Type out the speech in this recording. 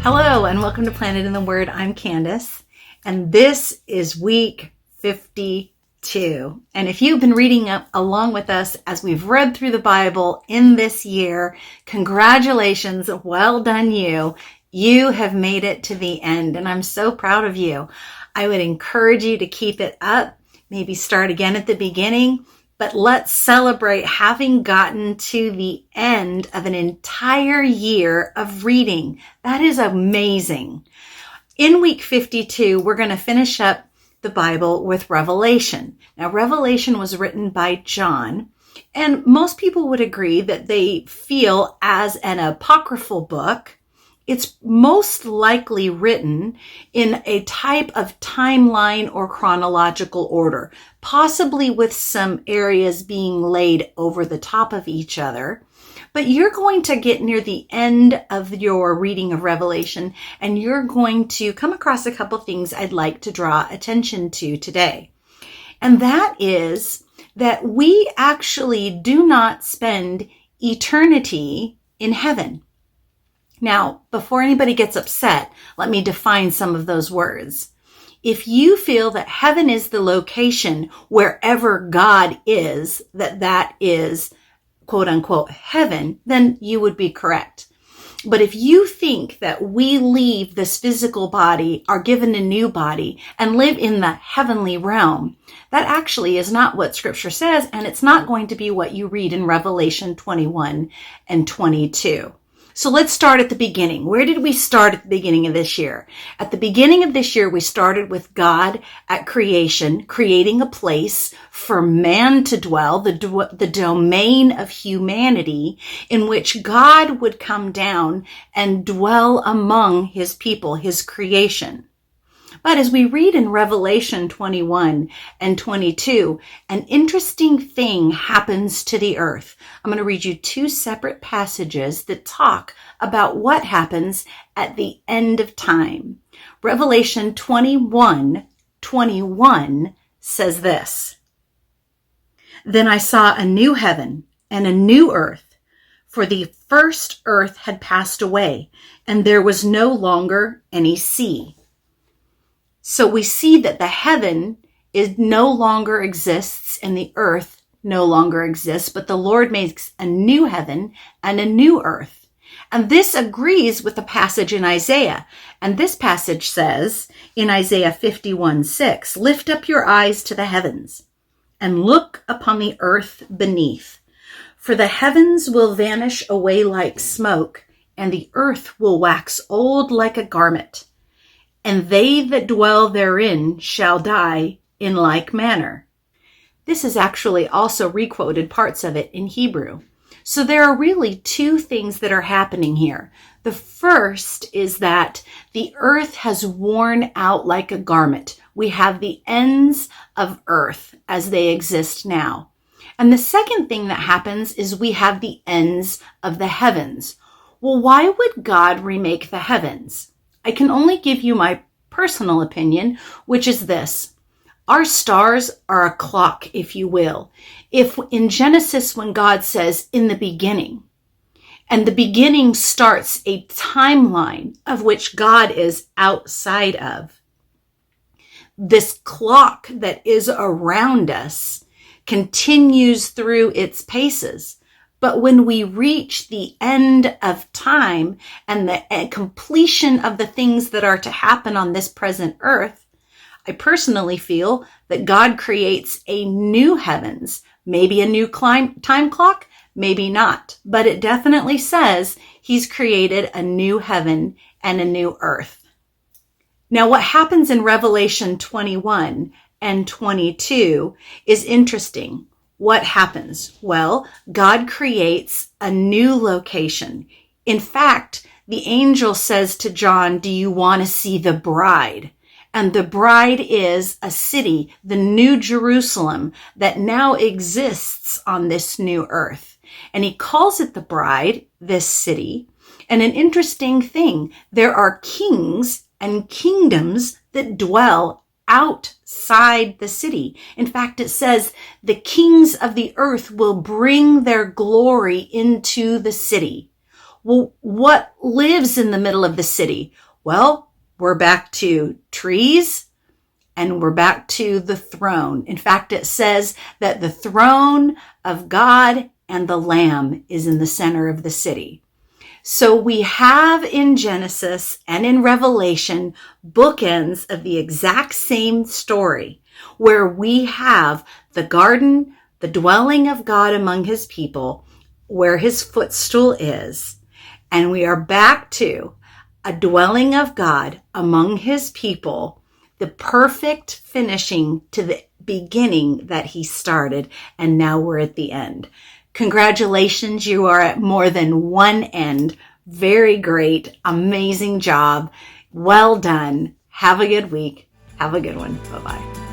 Hello and welcome to Planted in the Word. I'm Candace and this is week 52. And if you've been reading along with us as we've read through the Bible in this year, congratulations, well done you. You have made it to the end and I'm so proud of you. I would encourage you to keep it up, maybe start again at the beginning. But let's celebrate having gotten to the end of an entire year of reading. That is amazing. In week 52, we're going to finish up the Bible with Revelation. Now, Revelation was written by John, and most people would agree that they feel as an apocryphal book. It's most likely written in a type of timeline or chronological order, possibly with some areas being laid over the top of each other. But you're going to get near the end of your reading of Revelation, and you're going to come across a couple things I'd like to draw attention to today. And that is that we actually do not spend eternity in heaven. Now, before anybody gets upset, let me define some of those words. If you feel that heaven is the location wherever God is, that is quote unquote heaven, then you would be correct. But if you think that we leave this physical body, are given a new body, and live in the heavenly realm, that actually is not what Scripture says, and it's not going to be what you read in Revelation 21 and 22. So let's start at the beginning. Where did we start at the beginning of this year? At the beginning of this year, we started with God at creation, creating a place for man to dwell, the domain of humanity in which God would come down and dwell among his people, his creation. But as we read in Revelation 21 and 22, an interesting thing happens to the earth. I'm going to read you two separate passages that talk about what happens at the end of time. Revelation 21:21 says this: "Then I saw a new heaven and a new earth, for the first earth had passed away, and there was no longer any sea." So we see that the heaven no longer exists and the earth no longer exists, but the Lord makes a new heaven and a new earth. And this agrees with the passage in Isaiah. And this passage says in Isaiah 51:6, "Lift up your eyes to the heavens and look upon the earth beneath. For the heavens will vanish away like smoke, and the earth will wax old like a garment. And they that dwell therein shall die in like manner." This is actually also requoted parts of it in Hebrew. So there are really two things that are happening here. The first is that the earth has worn out like a garment. We have the ends of earth as they exist now. And the second thing that happens is we have the ends of the heavens. Well, why would God remake the heavens? I can only give you my personal opinion, which is this. Our stars are a clock, if you will. If in Genesis, when God says, "in the beginning," and the beginning starts a timeline of which God is outside of, this clock that is around us continues through its paces. But when we reach the end of time and the completion of the things that are to happen on this present earth, I personally feel that God creates a new heavens, maybe a new time clock, maybe not. But it definitely says he's created a new heaven and a new earth. Now, what happens in Revelation 21 and 22 is interesting. What happens? Well, God creates a new location. In fact, the angel says to John, "Do you want to see the bride?" And the bride is a city, the New Jerusalem, that now exists on this new earth. And he calls it the bride, this city. And an interesting thing, there are kings and kingdoms that dwell outside the city. In fact, it says the kings of the earth will bring their glory into the city. Well, what lives in the middle of the city? Well, we're back to trees and we're back to the throne. In fact, it says that the throne of God and the Lamb is in the center of the city. So we have in Genesis and in Revelation bookends of the exact same story, where we have the garden, the dwelling of God among his people, where his footstool is, and we are back to a dwelling of God among his people, the perfect finishing to the beginning that he started, and now we're at the end. Congratulations, you are at more than one end. Very great, amazing job. Well done. Have a good week. Have a good one. Bye-bye.